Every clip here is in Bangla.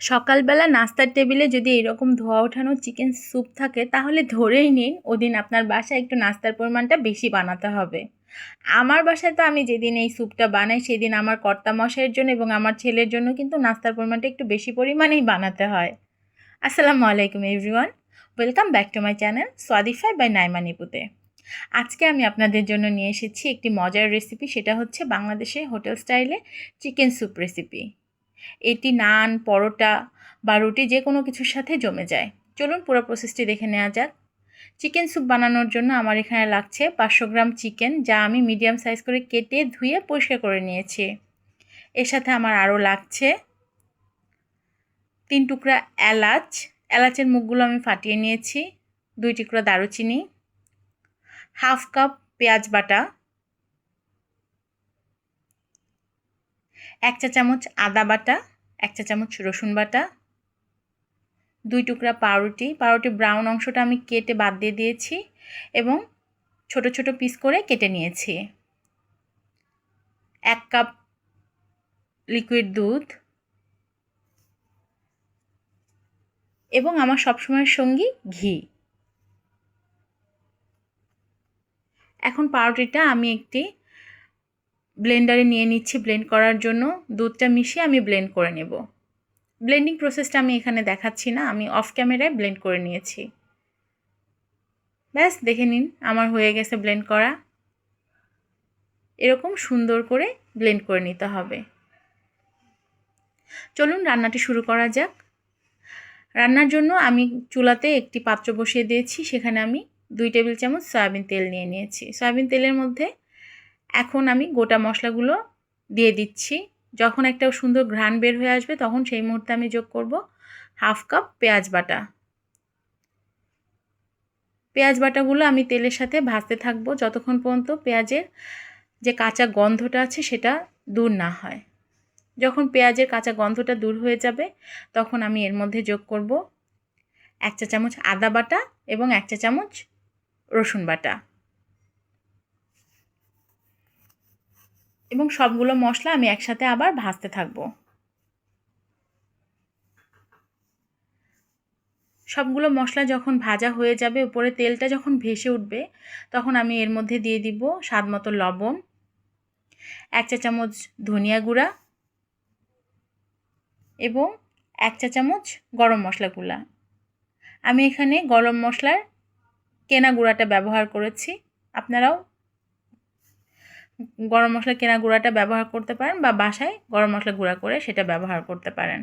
সকালবেলা নাস্তার টেবিলে যদি এরকম ধোয়া ওঠানো চিকেন স্যুপ থাকে তাহলে ধরেই নিন ওদিন আপনার বাসায় একটু নাস্তার পরিমাণটা বেশি বানাতে হবে। আমার বাসায় তো আমি যেদিন এই স্যুপটা বানাই সেদিন আমার কর্তামশাইয়ের জন্য এবং আমার ছেলের জন্য কিন্তু নাস্তার পরিমাণটা একটু বেশি পরিমাণেই বানাতে হয়। আসসালামু আলাইকুম everyone, welcome back to my channel Swadify by Naima নিপুতে। আজকে আমি আপনাদের জন্য নিয়ে এসেছি একটি মজার রেসিপি, সেটা হচ্ছে বাংলাদেশে হোটেল স্টাইলে চিকেন স্যুপ রেসিপি। এটি নান, পরোটা বা রুটি যে কোনো কিছুর সাথে জমে যায়। চলুন পুরো প্রসেসটি দেখে নেওয়া যাক। চিকেন স্যুপ বানানোর জন্য আমার এখানে লাগছে 500 গ্রাম চিকেন, যা আমি মিডিয়াম সাইজ করে কেটে ধুয়ে পরিষ্কার করে নিয়েছি। এর সাথে আমার আরও লাগছে 3 টুকরা এলাচ, এলাচের মুখগুলো আমি ফাটিয়ে নিয়েছি, 2 টুকরা দারুচিনি, হাফ কাপ পেঁয়াজ বাটা, 1 চা চামচ আদা বাটা, 1 চা চামচ রসুন বাটা, 2 টুকরা পাউরুটি ব্রাউন অংশটা আমি কেটে বাদ দিয়ে দিয়েছি এবং ছোট ছোট পিস করে কেটে নিয়েছি, 1 কাপ লিকুইড দুধ এবং আমার সবসময়ের সঙ্গী ঘি। এখন পাউরুটিটা আমি একটি ব্লেন্ডারে নিয়ে নিচ্ছি ব্লেন্ড করার জন্য। দুধটা মিশিয়ে আমি ব্লেন্ড করে নেব। ব্লেন্ডিং প্রসেসটা আমি এখানে দেখাচ্ছি না, আমি অফ ক্যামেরায় ব্লেন্ড করে নিয়েছি। ব্যাস দেখে নিন, আমার হয়ে গেছে ব্লেন্ড করা। এরকম সুন্দর করে ব্লেন্ড করে নিতে হবে। চলুন রান্নাটি শুরু করা যাক। রান্নার জন্য আমি চুলাতে একটি পাত্র বসিয়ে দিয়েছি, সেখানে আমি 2 টেবিল চামচ সয়াবিন তেল নিয়ে নিয়েছি। সয়াবিন তেলের মধ্যে এখন আমি গোটা মশলাগুলো দিয়ে দিচ্ছি। যখন একটা সুন্দর ঘ্রাণ বের হয়ে আসবে তখন সেই মুহূর্তে আমি যোগ করব হাফ কাপ পেঁয়াজ বাটা। পেঁয়াজ বাটাগুলো আমি তেলের সাথে ভাজতে থাকবো যতক্ষণ পর্যন্ত পেঁয়াজের যে কাঁচা গন্ধটা আছে সেটা দূর না হয়। যখন পেঁয়াজের কাঁচা গন্ধটা দূর হয়ে যাবে তখন আমি এর মধ্যে যোগ করব 1 চা চামচ আদা বাটা এবং 1 চা চামচ রসুন বাটা এবং সবগুলো মশলা আমি একসাথে আবার ভাজতে থাকবো। সবগুলো মশলা যখন ভাজা হয়ে যাবে, উপরে তেলটা যখন ভেসে উঠবে, তখন আমি এর মধ্যে দিয়ে দিব স্বাদ মতো লবণ, 1 চা চামচ ধনিয়া গুঁড়া এবং 1 চা চামচ গরম মশলা গুঁড়া। আমি এখানে গরম মশলার কেনা গুঁড়াটা ব্যবহার করেছি, আপনারাও গরম মশলা কেনা গুঁড়াটা ব্যবহার করতে পারেন বা বাসায় গরম মশলা গুঁড়া করে সেটা ব্যবহার করতে পারেন।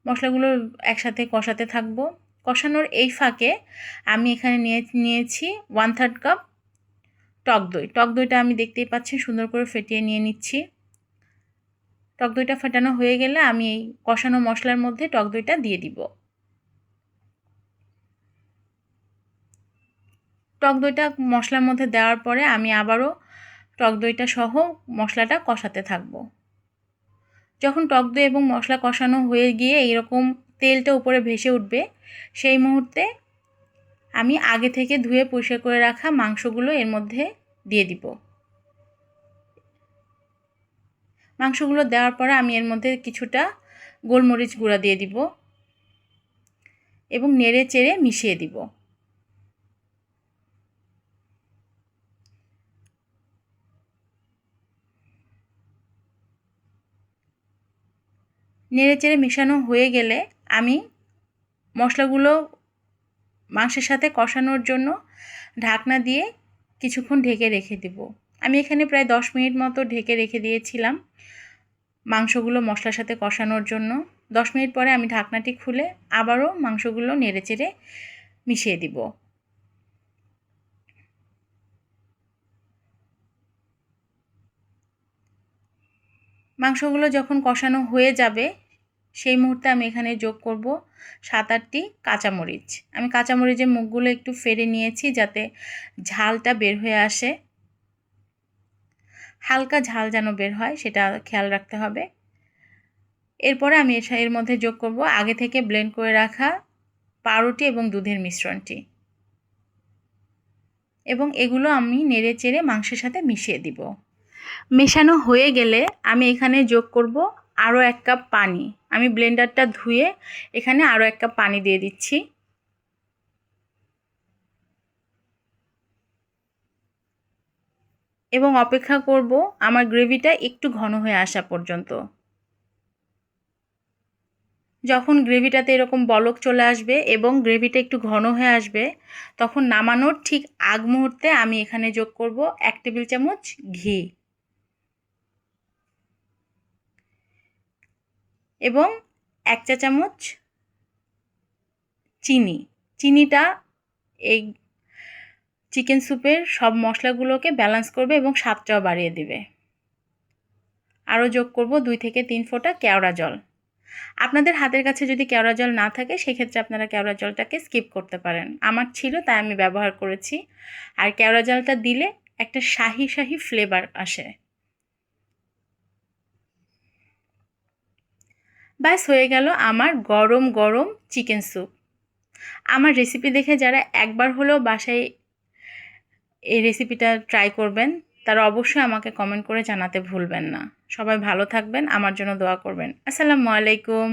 মশলাগুলো একসাথে কষাতে থাকবো। কষানোর এই ফাঁকে আমি এখানে নিয়েছি 1/3 কাপ টক দই। টক দইটা আমি দেখতেই পাচ্ছেন সুন্দর করে ফেটিয়ে নিয়ে নিচ্ছি। টক দইটা ফেটানো হয়ে গেলে আমি এই কষানো মশলার মধ্যে টক দইটা দিয়ে দিব। টক দইটা মশলার মধ্যে দেওয়ার পরে আমি আবারও টক দইটা সহ মশলাটা কষাতে থাকবো। যখন টক দই এবং মশলা কষানো হয়ে গিয়ে এইরকম তেলটা উপরে ভেসে উঠবে, সেই মুহূর্তে আমি আগে থেকে ধুয়ে পরিষ্কার করে রাখা মাংসগুলো এর মধ্যে দিয়ে দিব। মাংসগুলো দেওয়ার পরে আমি এর মধ্যে কিছুটা গোলমরিচ গুঁড়া দিয়ে দিব এবং নেড়ে চেড়ে মিশিয়ে দিব। নেড়ে চেড়ে মেশানো হয়ে গেলে আমি মশলাগুলো মাংসের সাথে কষানোর জন্য ঢাকনা দিয়ে কিছুক্ষণ ঢেকে রেখে দেব। আমি এখানে প্রায় 10 মিনিট মতো ঢেকে রেখে দিয়েছিলাম মাংসগুলো মশলার সাথে কষানোর জন্য। 10 মিনিট পরে আমি ঢাকনাটি খুলে আবারও মাংসগুলো নেড়ে চেড়ে মিশিয়ে দিব। মাংসগুলো যখন কষানো হয়ে যাবে সেই মুহূর্তে আমি এখানে যোগ করব 7-8টি কাঁচামরিচ। আমি কাঁচামরিচের মুখগুলো একটু ফেড়ে নিয়েছি যাতে ঝালটা বের হয়ে আসে। হালকা ঝাল যেন বের হয় সেটা খেয়াল রাখতে হবে। এরপরে আমি এর মধ্যে যোগ করব আগে থেকে ব্লেন্ড করে রাখা পাউরুটি এবং দুধের মিশ্রণটি এবং এগুলো আমি নেড়ে চেড়ে মাংসের সাথে মিশিয়ে দিব। মেশানো হয়ে গেলে আমি এখানে যোগ করব আরও 1 কাপ পানি। আমি ব্লেন্ডারটা ধুয়ে এখানে আরও 1 কাপ পানি দিয়ে দিচ্ছি। এবং অপেক্ষা করব আমার গ্রেভিটা একটু ঘন হয়ে আসা পর্যন্ত। যখন গ্রেভিটাতে এরকম বলক চলে আসবে এবং গ্রেভিটা একটু ঘন হয়ে আসবে, তখন নামানোর ঠিক আগ মুহূর্তে আমি এখানে যোগ করব 1 টেবিল চামচ ঘি এবং 1 চা চামচ চিনি। চিনিটা এই চিকেন স্যুপের সব মশলাগুলোকে ব্যালেন্স করবে এবং স্বাদটাও বাড়িয়ে দেবে। আরও যোগ করব 2 থেকে 3 ফোঁটা কেওড়া জল। আপনাদের হাতের কাছে যদি কেওড়া জল না থাকে সেক্ষেত্রে আপনারা কেওড়া জলটাকে স্কিপ করতে পারেন। আমার ছিল তাই আমি ব্যবহার করেছি। আর কেওড়া জলটা দিলে একটা শাহি শাহি ফ্লেভার আসে। ব্যাস হয়ে গেল আমার গরম গরম চিকেন স্যুপ। আমার রেসিপি দেখে যারা একবার হলেও বাসায় এই রেসিপিটা ট্রাই করবেন তারা অবশ্যই আমাকে কমেন্ট করে জানাতে ভুলবেন না। সবাই ভালো থাকবেন, আমার জন্য দোয়া করবেন। আসসালামু আলাইকুম।